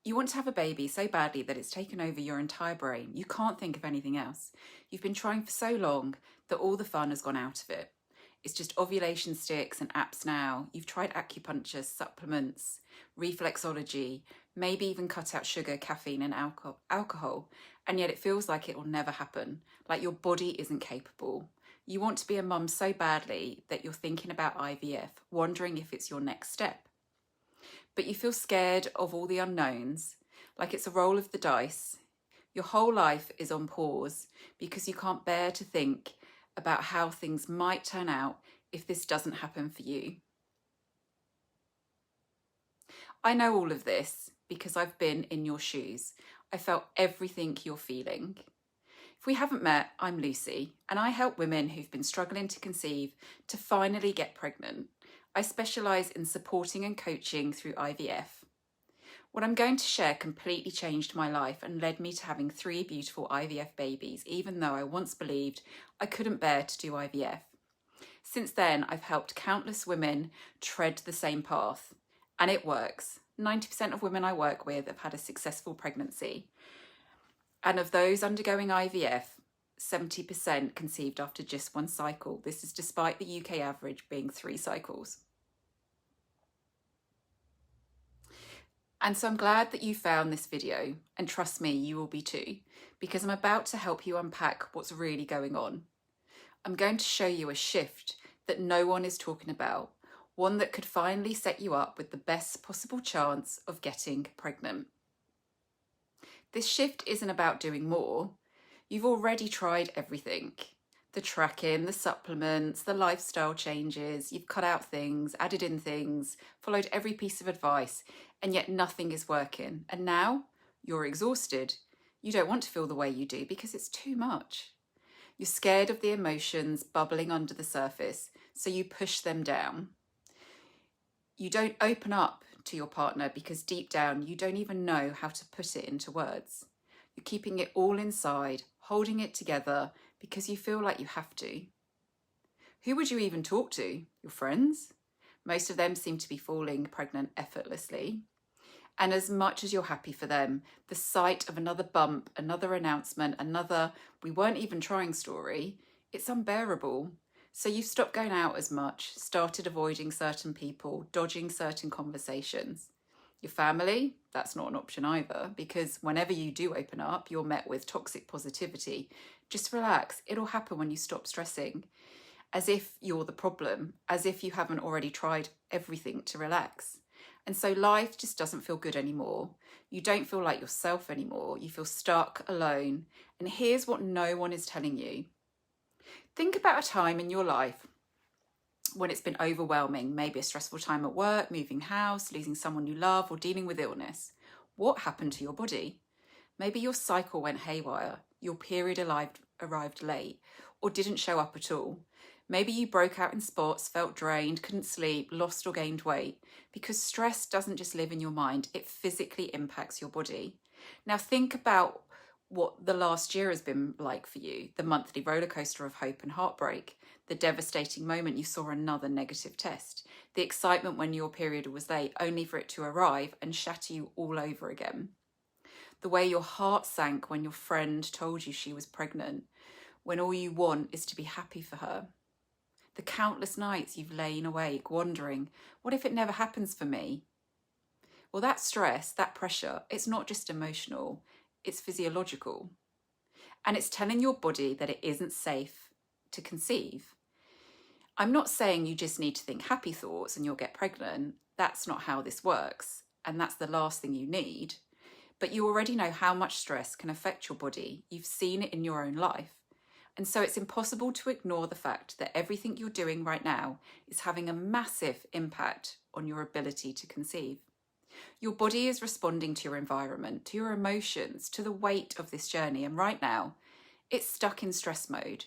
You want to have a baby so badly that it's taken over your entire brain. You can't think of anything else. You've been trying for so long that all the fun has gone out of it. It's just ovulation sticks and apps now. You've tried acupuncture, supplements, reflexology, maybe even cut out sugar, caffeine, and alcohol, and yet it feels like it will never happen, like your body isn't capable. You want to be a mum so badly that you're thinking about IVF, wondering if it's your next step. But you feel scared of all the unknowns, like it's a roll of the dice. Your whole life is on pause because you can't bear to think about how things might turn out if this doesn't happen for you. I know all of this because I've been in your shoes. I felt everything you're feeling. If we haven't met, I'm Lucy, and I help women who've been struggling to conceive to finally get pregnant. I specialise in supporting and coaching through IVF. What I'm going to share completely changed my life and led me to having 3 beautiful IVF babies, even though I once believed I couldn't bear to do IVF. Since then, I've helped countless women tread the same path, and it works. 90% of women I work with have had a successful pregnancy. And of those undergoing IVF, 70% conceived after just 1 cycle. This is despite the UK average being 3 cycles. And so I'm glad that you found this video, and trust me, you will be too, because I'm about to help you unpack what's really going on. I'm going to show you a shift that no one is talking about, one that could finally set you up with the best possible chance of getting pregnant. This shift isn't about doing more. You've already tried everything. The tracking, the supplements, the lifestyle changes, you've cut out things, added in things, followed every piece of advice, and yet nothing is working. And now you're exhausted. You don't want to feel the way you do because it's too much. You're scared of the emotions bubbling under the surface, so you push them down. You don't open up to your partner because deep down you don't even know how to put it into words. You're keeping it all inside, holding it together because you feel like you have to. Who would you even talk to? Your friends? Most of them seem to be falling pregnant effortlessly. And as much as you're happy for them, the sight of another bump, another announcement, another "we weren't even trying" story, it's unbearable. So you've stopped going out as much, started avoiding certain people, dodging certain conversations. Your family, that's not an option either, because whenever you do open up, you're met with toxic positivity. Just relax, it'll happen when you stop stressing. As if you're the problem, as if you haven't already tried everything to relax. And so life just doesn't feel good anymore. You don't feel like yourself anymore. You feel stuck, alone. And here's what no one is telling you. Think about a time in your life when it's been overwhelming, maybe a stressful time at work, moving house, losing someone you love, or dealing with illness. What happened to your body? Maybe your cycle went haywire, your period arrived late, or didn't show up at all. Maybe you broke out in spots, felt drained, couldn't sleep, lost or gained weight. Because stress doesn't just live in your mind, it physically impacts your body. Now think about what the last year has been like for you, the monthly roller coaster of hope and heartbreak, the devastating moment you saw another negative test, the excitement when your period was late only for it to arrive and shatter you all over again, the way your heart sank when your friend told you she was pregnant, when all you want is to be happy for her, the countless nights you've lain awake wondering, what if it never happens for me? Well, that stress, that pressure, it's not just emotional, it's physiological. And it's telling your body that it isn't safe to conceive. I'm not saying you just need to think happy thoughts and you'll get pregnant. That's not how this works. And that's the last thing you need. But you already know how much stress can affect your body. You've seen it in your own life. And so it's impossible to ignore the fact that everything you're doing right now is having a massive impact on your ability to conceive. Your body is responding to your environment, to your emotions, to the weight of this journey. And right now, it's stuck in stress mode,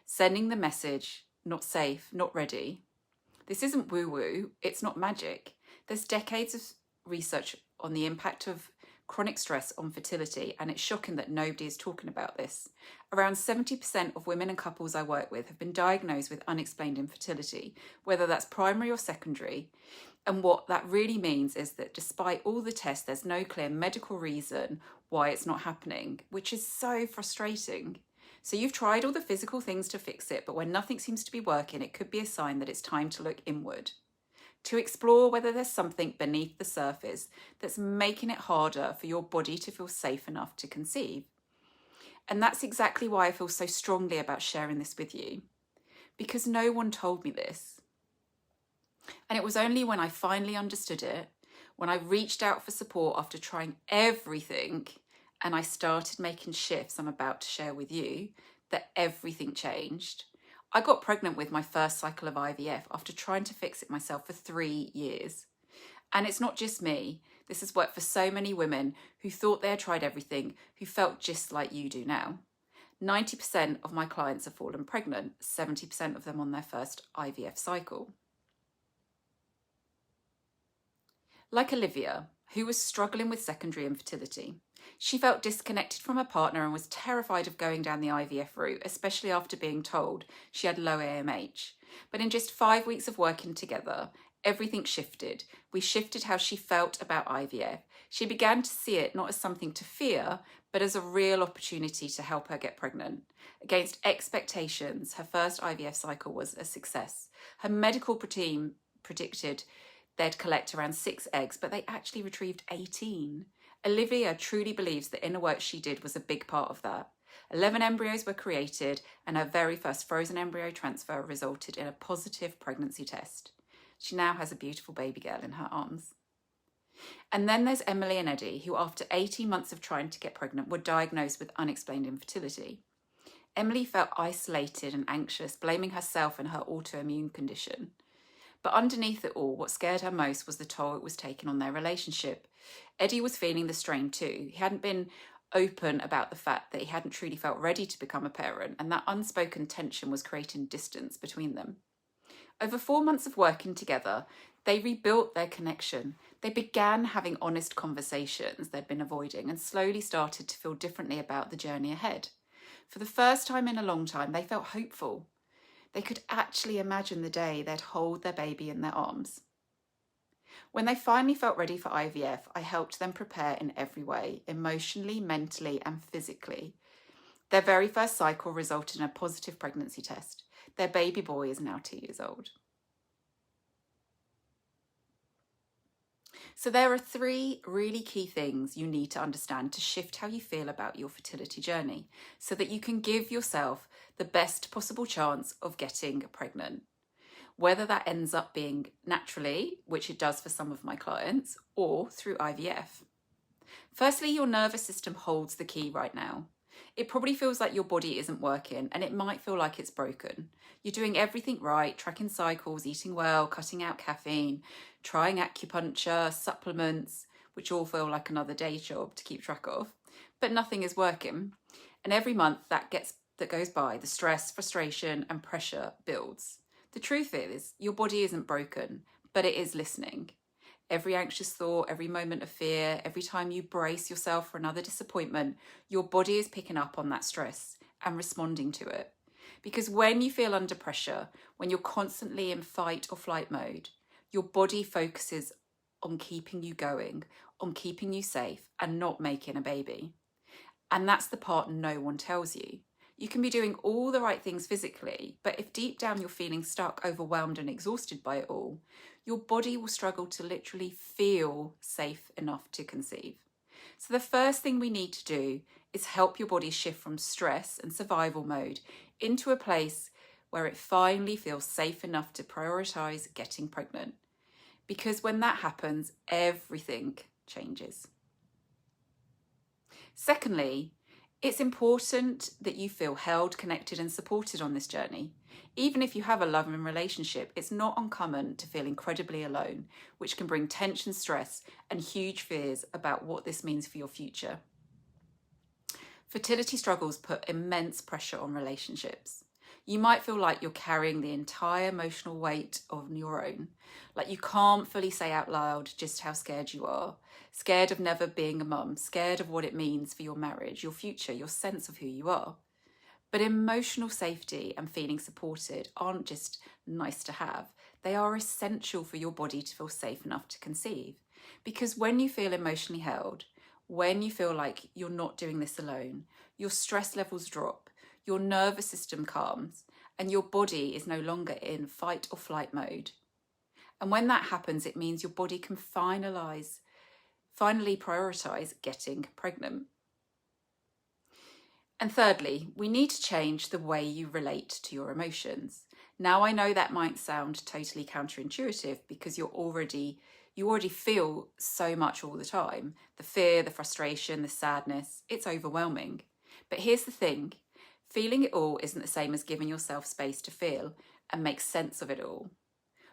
sending the message, not safe, not ready. This isn't woo-woo, it's not magic. There's decades of research on the impact of chronic stress on fertility, and it's shocking that nobody is talking about this. Around 70% of women and couples I work with have been diagnosed with unexplained infertility, whether that's primary or secondary. And what that really means is that despite all the tests, there's no clear medical reason why it's not happening, which is so frustrating. So you've tried all the physical things to fix it, but when nothing seems to be working, it could be a sign that it's time to look inward, to explore whether there's something beneath the surface that's making it harder for your body to feel safe enough to conceive. And that's exactly why I feel so strongly about sharing this with you, because no one told me this. And it was only when I finally understood it, when I reached out for support after trying everything, and I started making shifts I'm about to share with you, that everything changed. I got pregnant with my first cycle of IVF after trying to fix it myself for 3 years. And it's not just me. This has worked for so many women who thought they had tried everything, who felt just like you do now. 90% of my clients have fallen pregnant, 70% of them on their first IVF cycle. Like Olivia, who was struggling with secondary infertility. She felt disconnected from her partner and was terrified of going down the IVF route, especially after being told she had low AMH. But in just 5 weeks of working together, everything shifted. We shifted how she felt about IVF. She began to see it not as something to fear, but as a real opportunity to help her get pregnant. Against expectations, her first IVF cycle was a success. Her medical team predicted they'd collect around 6 eggs, but they actually retrieved 18. Olivia truly believes the inner work she did was a big part of that. 11 embryos were created, and her very first frozen embryo transfer resulted in a positive pregnancy test. She now has a beautiful baby girl in her arms. And then there's Emily and Eddie, who after 18 months of trying to get pregnant were diagnosed with unexplained infertility. Emily felt isolated and anxious, blaming herself and her autoimmune condition. But underneath it all, what scared her most was the toll it was taking on their relationship. Eddie was feeling the strain too. He hadn't been open about the fact that he hadn't truly felt ready to become a parent, and that unspoken tension was creating distance between them. Over 4 months of working together, they rebuilt their connection. They began having honest conversations they'd been avoiding and slowly started to feel differently about the journey ahead. For the first time in a long time, they felt hopeful. They could actually imagine the day they'd hold their baby in their arms. When they finally felt ready for IVF, I helped them prepare in every way, emotionally, mentally, and physically. Their very first cycle resulted in a positive pregnancy test. Their baby boy is now 2 years old. So there are 3 really key things you need to understand to shift how you feel about your fertility journey so that you can give yourself the best possible chance of getting pregnant. Whether that ends up being naturally, which it does for some of my clients, or through IVF. Firstly, your nervous system holds the key right now. It probably feels like your body isn't working, and it might feel like it's broken. You're doing everything right, tracking cycles, eating well, cutting out caffeine, trying acupuncture, supplements, which all feel like another day job to keep track of, but nothing is working. And every month that goes by, the stress, frustration, and pressure builds. The truth is, your body isn't broken, but it is listening. Every anxious thought, every moment of fear, every time you brace yourself for another disappointment, your body is picking up on that stress and responding to it. Because when you feel under pressure, when you're constantly in fight or flight mode, your body focuses on keeping you going, on keeping you safe, and not making a baby. And that's the part no one tells you. You can be doing all the right things physically, but if deep down you're feeling stuck, overwhelmed, and exhausted by it all, your body will struggle to literally feel safe enough to conceive. So the first thing we need to do is help your body shift from stress and survival mode into a place where it finally feels safe enough to prioritize getting pregnant. Because when that happens, everything changes. Secondly, it's important that you feel held, connected, and supported on this journey. Even if you have a loving relationship, it's not uncommon to feel incredibly alone, which can bring tension, stress, and huge fears about what this means for your future. Fertility struggles put immense pressure on relationships. You might feel like you're carrying the entire emotional weight on your own, like you can't fully say out loud just how scared you are, scared of never being a mum, scared of what it means for your marriage, your future, your sense of who you are. But emotional safety and feeling supported aren't just nice to have. They are essential for your body to feel safe enough to conceive. Because when you feel emotionally held, when you feel like you're not doing this alone, your stress levels drop, your nervous system calms, and your body is no longer in fight or flight mode. And when that happens, it means your body can finally prioritize getting pregnant. And thirdly, we need to change the way you relate to your emotions. Now, I know that might sound totally counterintuitive because you already feel so much all the time. The fear, the frustration, the sadness, it's overwhelming. But here's the thing, feeling it all isn't the same as giving yourself space to feel and make sense of it all.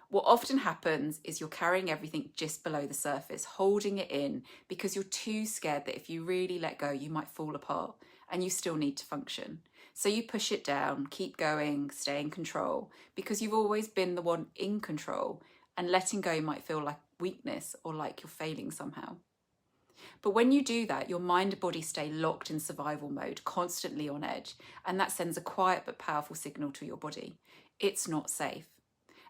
What often happens is you're carrying everything just below the surface, holding it in because you're too scared that if you really let go, you might fall apart and you still need to function. So you push it down, keep going, stay in control because you've always been the one in control, and letting go might feel like weakness or like you're failing somehow. But when you do that, your mind and body stay locked in survival mode, constantly on edge, and that sends a quiet but powerful signal to your body. It's not safe.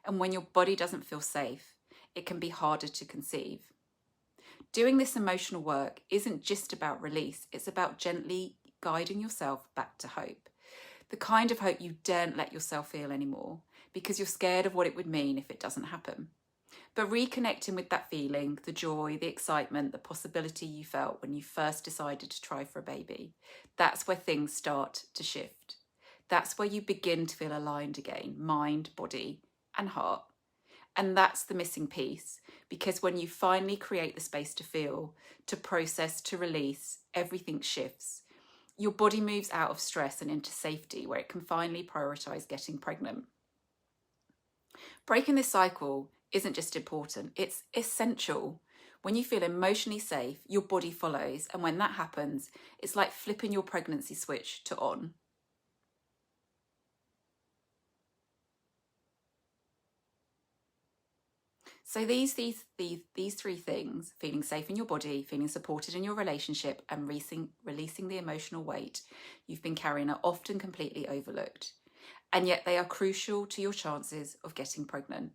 And when your body doesn't feel safe, it can be harder to conceive. Doing this emotional work isn't just about release, it's about gently guiding yourself back to hope. The kind of hope you daren't let yourself feel anymore because you're scared of what it would mean if it doesn't happen. But reconnecting with that feeling, the joy, the excitement, the possibility you felt when you first decided to try for a baby, that's where things start to shift. That's where you begin to feel aligned again, mind, body, and heart. And that's the missing piece, because when you finally create the space to feel, to process, to release, everything shifts. Your body moves out of stress and into safety, where it can finally prioritize getting pregnant. Breaking this cycle isn't just important, it's essential. When you feel emotionally safe, your body follows, and when that happens, it's like flipping your pregnancy switch to on. So these three things, feeling safe in your body, feeling supported in your relationship, and releasing the emotional weight you've been carrying, are often completely overlooked. And yet they are crucial to your chances of getting pregnant.